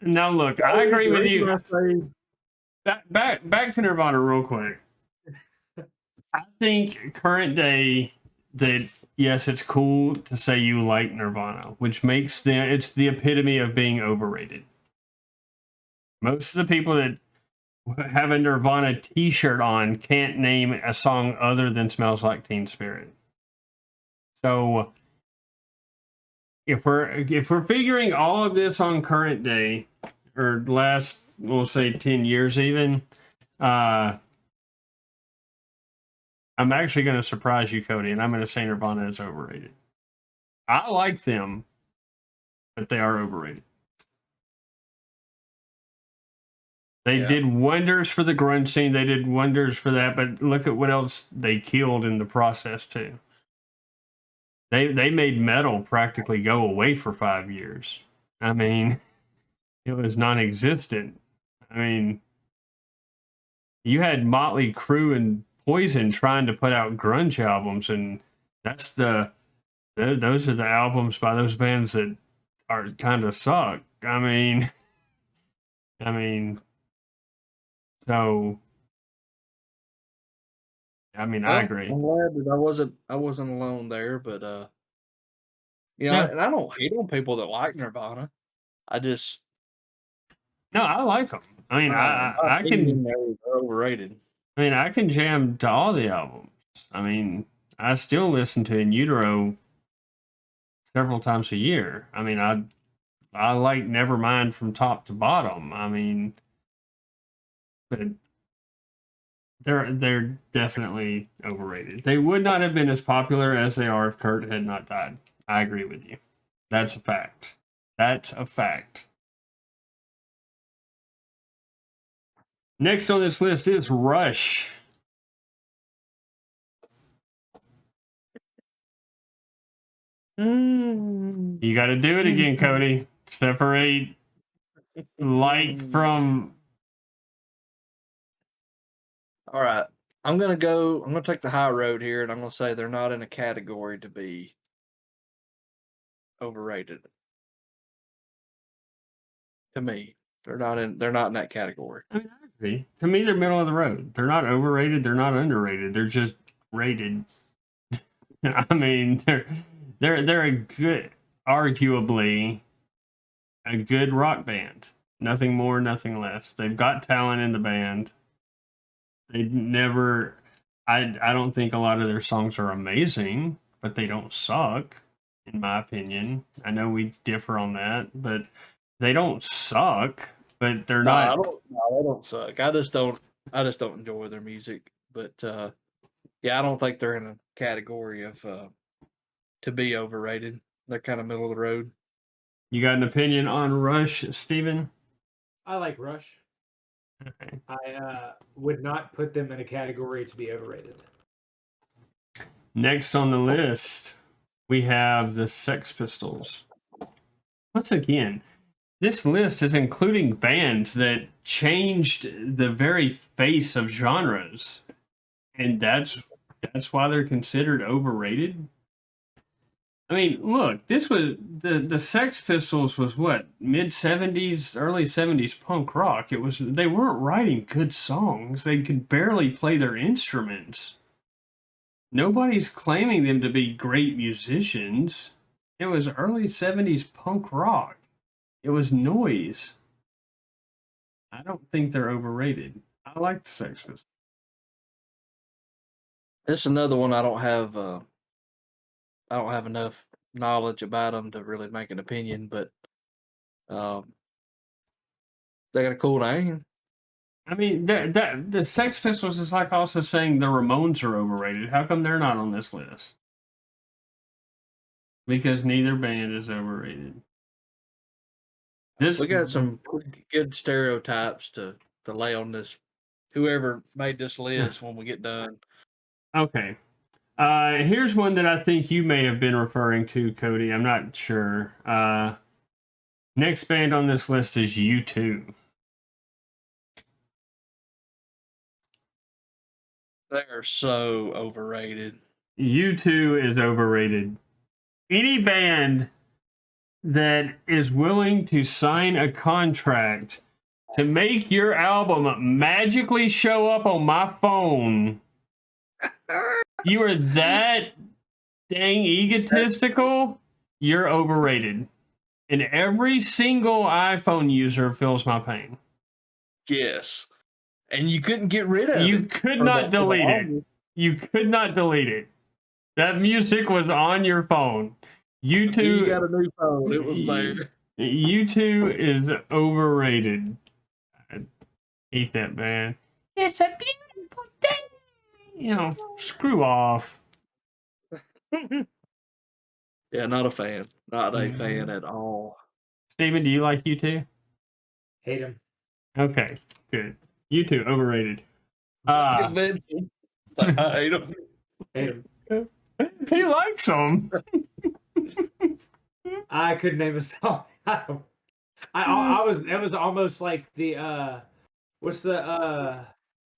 Now look, I agree with you. Back to Nirvana real quick. I think current day that yes, it's cool to say you like Nirvana, which makes it's the epitome of being overrated. Most of the people that have a Nirvana t-shirt on can't name a song other than Smells Like Teen Spirit. So if we're figuring all of this on current day or last, we'll say 10 years even, I'm actually going to surprise you, Cody, and I'm going to say Nirvana is overrated. I like them, but they are overrated. They did wonders for the grunge scene. They did wonders for that, but look at what else they killed in the process too. They made metal practically go away for 5 years. I mean, it was non-existent. I mean, you had Motley Crue and Poison trying to put out grunge albums, and that's those are the albums by those bands that are kind of suck. I mean, so I agree. I'm glad that I wasn't alone there, but and I don't hate on people that like Nirvana. I just I like them. I mean, I can. They're overrated. I mean, I can jam to all the albums. I mean, I still listen to In Utero several times a year. I mean, I like Nevermind from top to bottom. I mean, but they're definitely overrated. They would not have been as popular as they are if Kurt had not died. I agree with you. That's a fact. That's a fact. Next on this list is Rush. You got to do it again, Cody. Separate like from. All right. I'm going to take the high road here, and I'm going to say they're not in a category to be overrated. To me, they're not in that category. I mean, I agree. To me, they're middle of the road. They're not overrated. They're not underrated. They're just rated. I mean, they're a good, arguably, a good rock band. Nothing more, nothing less. They've got talent in the band. They never. I don't think a lot of their songs are amazing, but they don't suck, in my opinion. I know we differ on that, but they don't suck. But they're not. They don't suck. I just don't enjoy their music. But I don't think they're in a category of to be overrated. They're kind of middle of the road. You got an opinion on Rush, Steven? I like Rush. Okay. I would not put them in a category to be overrated. Next on the list, we have the Sex Pistols. Once again, this list is including bands that changed the very face of genres, and that's why they're considered overrated. I mean, look, this was the Sex Pistols was what, mid 70s, early 70s punk rock. It was, they weren't writing good songs. They could barely play their instruments. Nobody's claiming them to be great musicians. It was early 70s punk rock. It was noise. I don't think they're overrated. I like the Sex Pistols. It's another one I don't have enough knowledge about them to really make an opinion, but they got a cool name. I mean, the Sex Pistols is like also saying the Ramones are overrated. How come they're not on this list? Because neither band is overrated. We got some pretty good stereotypes to lay on this. Whoever made this list when we get done. Okay. Here's one that I think you may have been referring to, Cody. I'm not sure. Next band on this list is U2. They're so overrated. U2 is overrated. Any band that is willing to sign a contract to make your album magically show up on my phone, you are that dang egotistical, you're overrated. And every single iPhone user feels my pain. Yes. And you couldn't get rid of it. You could not delete it. You could not delete it. That music was on your phone. U2. You got a new phone. It was there. U2 is overrated. I hate that band. It's a beautiful day. You know, screw off. Yeah, not a fan. Not a fan at all. Steven, do you like U2? Hate him. Okay, good. U2 overrated. I hate him. Hate him. He likes them. I couldn't name a song. I was. It was almost like the what's the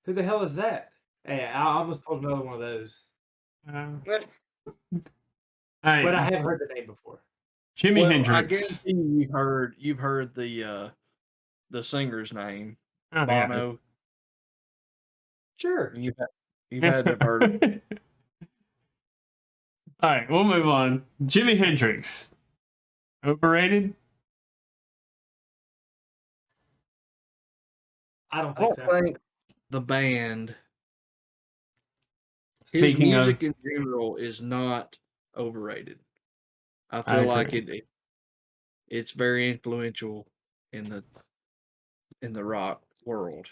who the hell is that? Hey, I almost pulled another one of those. But I haven't heard the name before. Jimi Hendrix. I guarantee you've heard the singer's name, Bono. Yeah. Sure. You've had to have heard it. All right, we'll move on. Jimi Hendrix. Overrated? I don't think think the band, his music in general is not overrated. I feel like it's very influential in the rock world.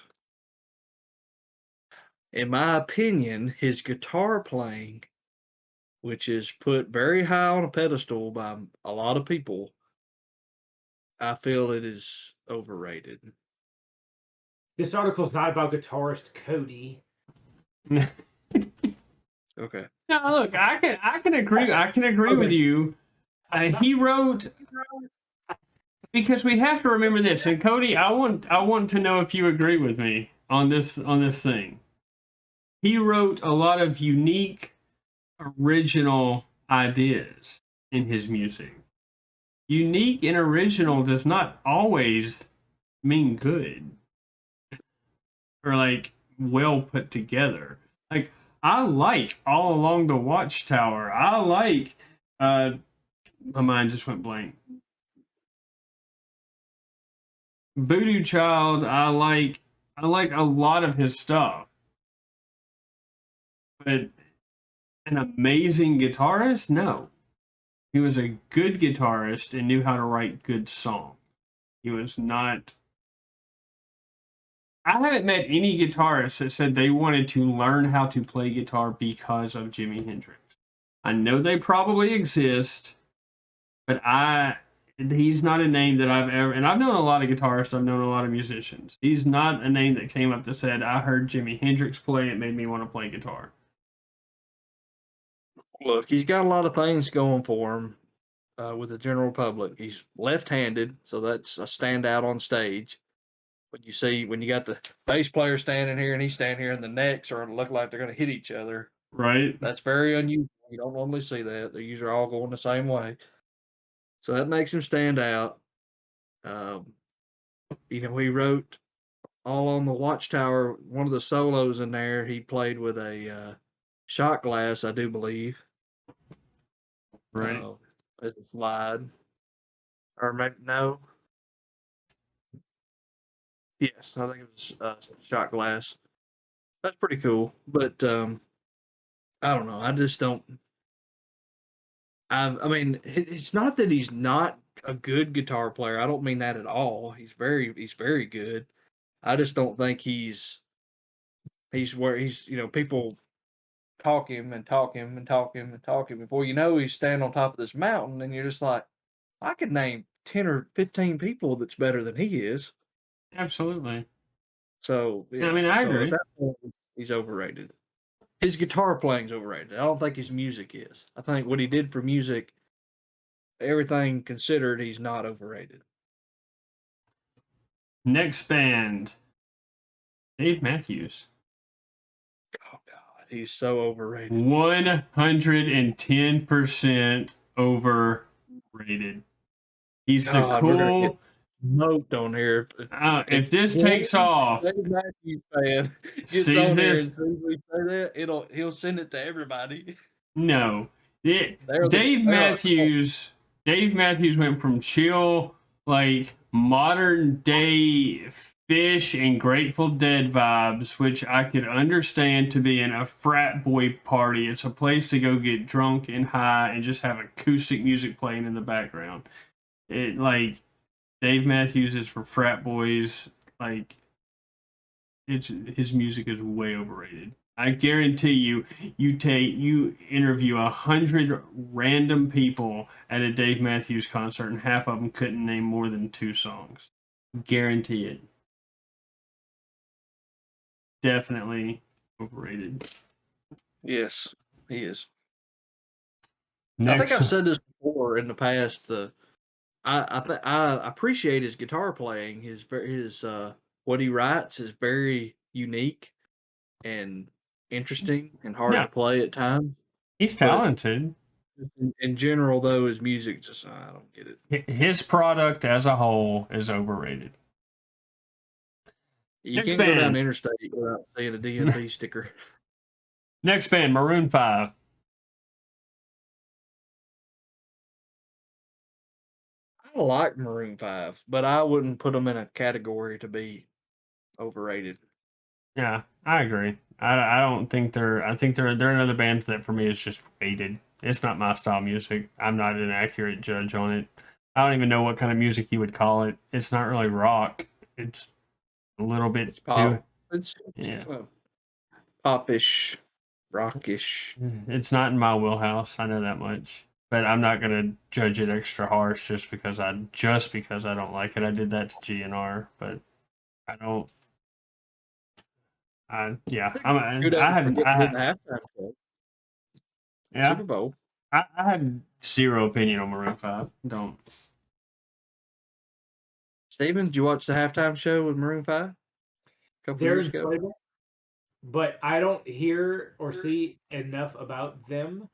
In my opinion, his guitar playing, which is put very high on a pedestal by a lot of people, I feel it is overrated. This article's not about guitarist Cody. Okay. No, look, I can agree. I can agree with you. He wrote, because we have to remember this. And Cody, I want to know if you agree with me on this thing. He wrote a lot of unique, original ideas in his music. Unique and original does not always mean good or like well put together. Like, I like All Along the Watchtower. I like my mind just went blank. Voodoo Child, I like a lot of his stuff. But an amazing guitarist? No. He was a good guitarist and knew how to write good songs. He was not. I haven't met any guitarist that said they wanted to learn how to play guitar because of Jimi Hendrix. I know they probably exist, but he's not a name that I've ever, and I've known a lot of guitarists, I've known a lot of musicians. He's not a name that came up that said, I heard Jimi Hendrix play, it made me want to play guitar. Look, he's got a lot of things going for him with the general public. He's left-handed, so that's a standout on stage. When you got the bass player standing here and he's standing here, and the necks are look like they're going to hit each other. Right. That's very unusual. You don't normally see that. They're usually all going the same way. So that makes him stand out. He wrote all on the Watchtower. One of the solos in there, he played with a shot glass, I do believe. Right. As a slide, or maybe no. Yes, I think it was shot glass. That's pretty cool, but I don't know. I just don't. I mean, it's not that he's not a good guitar player. I don't mean that at all. He's very good. I just don't think he's where people talk him and talk him and talk him and talk him before you know he's standing on top of this mountain, and you're just like, I could name 10 or 15 people that's better than he is. Absolutely. So yeah, I mean, I so at agree. that point, he's overrated. His guitar playing's overrated. I don't think his music is. I think what he did for music, everything considered, he's not overrated. Next band, Dave Matthews. Oh God, he's so overrated. 110% overrated. He's the We're gonna cool. get smoked on here. If this takes off, Dave Matthews fan gets see on here this? and sees we say that, he'll send it to everybody. No. Dave They're Matthews. Dave Matthews went from chill, like modern day Fish and Grateful Dead vibes, which I could understand to being a frat boy party. It's a place to go get drunk and high and just have acoustic music playing in the background. It like Dave Matthews is for frat boys. Like his music is way overrated. I guarantee you, you interview 100 random people at a Dave Matthews concert, and half of them couldn't name more than 2 songs. Guarantee it. Definitely overrated. Yes, he is. Next, I think I've said this before in the past. I appreciate his guitar playing. His what he writes is very unique and interesting and hard yeah, to play at times. he's But talented. in general, though, his music just I don't get it. His product as a whole is overrated. You Next can't go down band. the interstate without seeing a DMV sticker. Next band, Maroon 5. I like Maroon 5, but I wouldn't put them in a category to be overrated. Yeah, I agree. I don't think they're. I think they're another band that for me is just rated. It's not my style music. I'm not an accurate judge on it. I don't even know what kind of music you would call it. It's not really rock. It's a little bit It's pop. too. It's Yeah, popish, rockish. it's not in my wheelhouse. I know that much. But I'm not gonna judge it extra harsh just because I don't like it. I did that to GNR, but I don't. Yeah, Good I have forget I to do have the halftime show. yeah. Super Bowl. I have zero opinion on Maroon 5. Don't. Steven, did you watch the halftime show with Maroon 5 a couple They're years ago? enjoyable, but I don't hear or see enough about them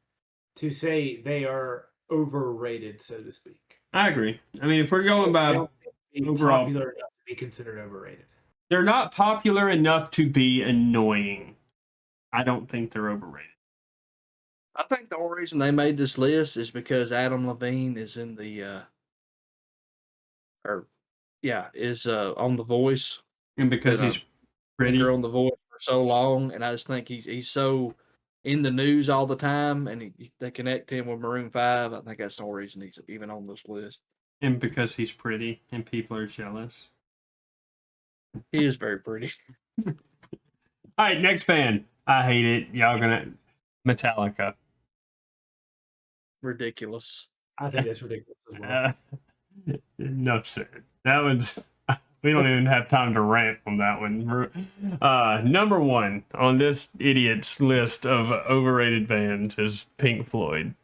to say they are overrated, so to speak. I agree. I mean, if we're going They by don't seem to be overall, popular enough to be considered overrated. they're not popular enough to be annoying. I don't think they're overrated. I think the only reason they made this list is because Adam Levine is in the on The Voice. And because Been a he's pretty. girl on The Voice for so long, and I just think he's so in the news all the time, and they connect him with Maroon 5. I think that's the only reason he's even on this list. And because he's pretty and people are jealous. He is very pretty. All right, next band. I hate it. Y'all gonna Metallica. Ridiculous. I think that's ridiculous as well. No, sir. That one's We don't even have time to rant on that one. Number one on this idiot's list of overrated bands is Pink Floyd.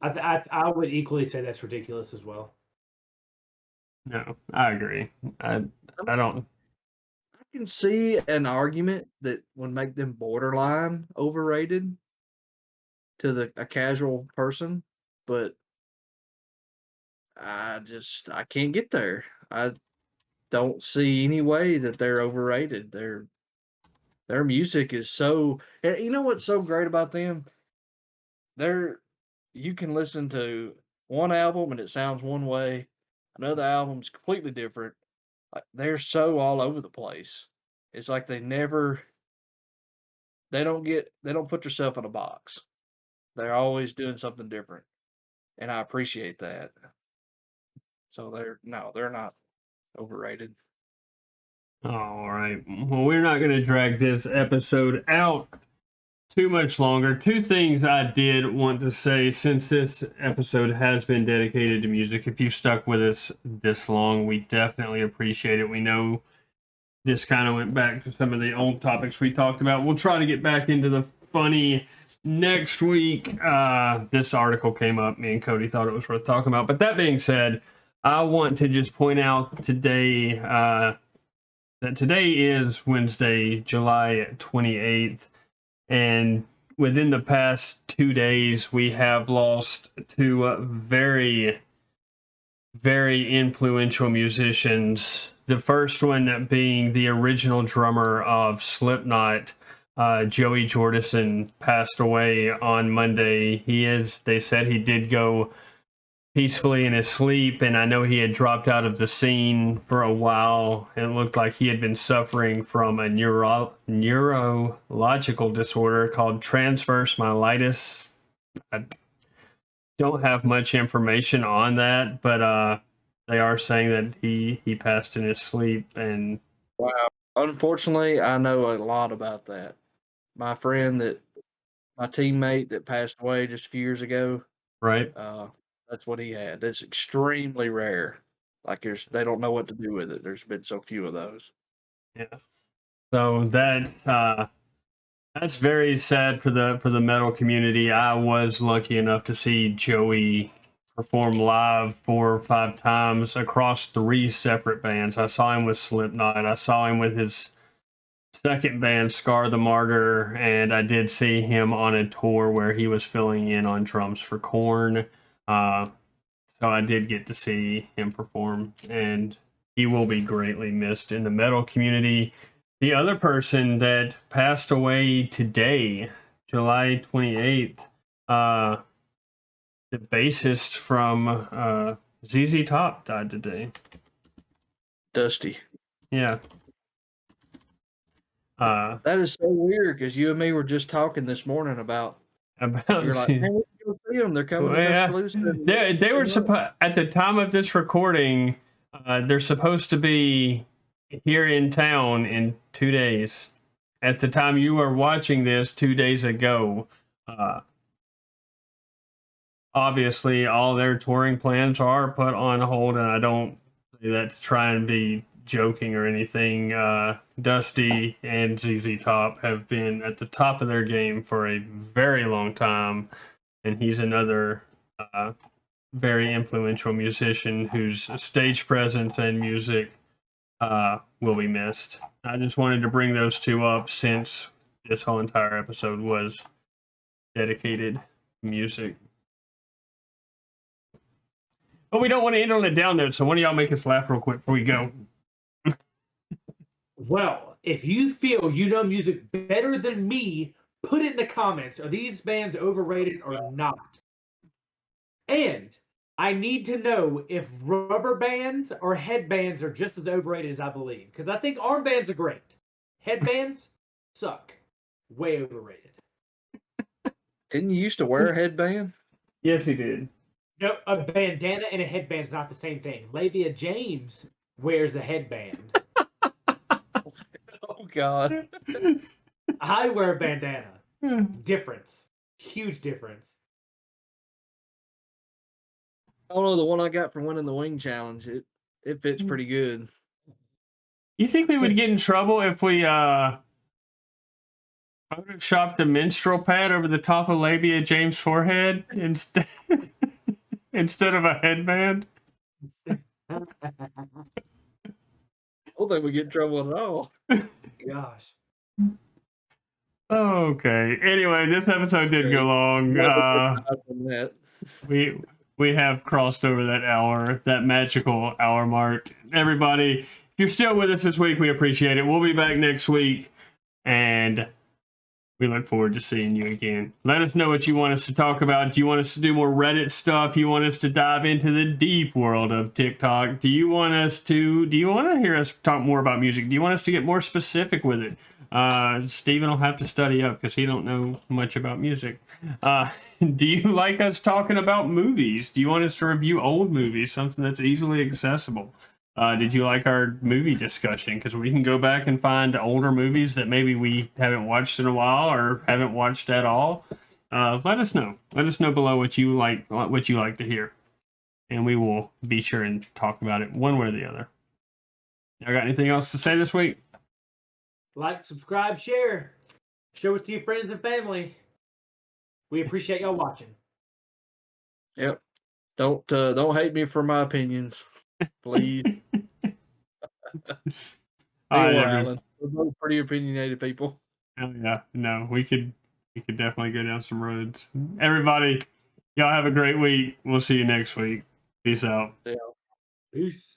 I would equally say that's ridiculous as well. No, I agree. I don't. I can see an argument that would make them borderline overrated to a casual person, but I can't get there. I don't see any way that they're overrated. Their music is so, and you know what's so great about them? They're you can listen to one album and it sounds one way, another album's completely different. Like, they're so all over the place. It's like they don't put themselves in a box. They're always doing something different, and I appreciate that. So they're not overrated. All right. Well, we're not going to drag this episode out too much longer. Two things I did want to say since this episode has been dedicated to music. If you've stuck with us this long, we definitely appreciate it. We know this kind of went back to some of the old topics we talked about. We'll try to get back into the funny next week. This article came up. Me and Cody thought it was worth talking about. But that being said, I want to just point out today that today is Wednesday, July 28th. And within the past 2 days, we have lost two very, very influential musicians. The first one being the original drummer of Slipknot, Joey Jordison, passed away on Monday. They said he did go peacefully in his sleep, and I know he had dropped out of the scene for a while. It looked like he had been suffering from a neurological disorder called transverse myelitis. I don't have much information on that, but they are saying that he passed in his sleep. And Wow. Unfortunately, I know a lot about that. My teammate that passed away just a few years ago, right, that's what he had. That's extremely rare. Like they don't know what to do with it. There's been so few of those. yeah. So that's very sad for the metal community. I was lucky enough to see Joey perform live 4 or 5 times across 3 separate bands. I saw him with Slipknot. I saw him with his second band, Scar the Martyr, and I did see him on a tour where he was filling in on drums for Korn. So I did get to see him perform, and he will be greatly missed in the metal community. The other person that passed away today, July 28th, the bassist from ZZ Top died today. Dusty. Yeah. That is so weird because you and me were just talking this morning about. You're like, hey, we can go see them. They're coming to Tuscaloosa. They were supposed at the time of this recording. They're supposed to be here in town in 2 days. At the time you are watching this 2 days ago, obviously all their touring plans are put on hold, and I don't say that to try and be joking or anything. Dusty and ZZ Top have been at the top of their game for a very long time, and he's another very influential musician whose stage presence and music will be missed. I just wanted to bring those two up since this whole entire episode was dedicated to music. But we don't want to end on a down note, so one of y'all make us laugh real quick before we go. Well, if you feel you know music better than me, put it in the comments. Are these bands overrated or not? And I need to know if rubber bands or headbands are just as overrated as I believe. Because I think armbands are great. Headbands suck. Way overrated. Didn't you used to wear a headband? Yes, he did. No, a bandana and a headband is not the same thing. Labia James wears a headband. Oh, God. I wear a bandana. Difference. Huge difference. I don't know, the one I got for winning the wing challenge. It fits pretty good. You think we would get in trouble if we photoshopped a minstrel pad over the top of labia James' forehead instead instead of a headband? I don't think we get in trouble at all. Gosh. Okay. Anyway, this episode did go long. We have crossed over that magical hour mark. Everybody, if you're still with us this week, we appreciate it. We'll be back next week, and we look forward to seeing you again. Let us know what you want us to talk about. Do you want us to do more Reddit stuff? You want us to dive into the deep world of TikTok? Do you want to hear us talk more about music? Do you want us to get more specific with it? Steven will have to study up because he don't know much about music. Do you like us talking about movies? Do you want us to review old movies, something that's easily accessible? Did you like our movie discussion? Because we can go back and find older movies that maybe we haven't watched in a while or haven't watched at all. Let us know. Let us know below what you like to hear, and we will be sure and talk about it one way or the other. Y'all got anything else to say this week? Like, subscribe, share. Show it to your friends and family. We appreciate y'all watching. Yep. Don't hate me for my opinions, please. All right, Alan. We're both pretty opinionated people. Oh yeah, no, we could definitely go down some roads. Everybody, y'all have a great week. We'll see you next week. Peace out. Yeah. Peace.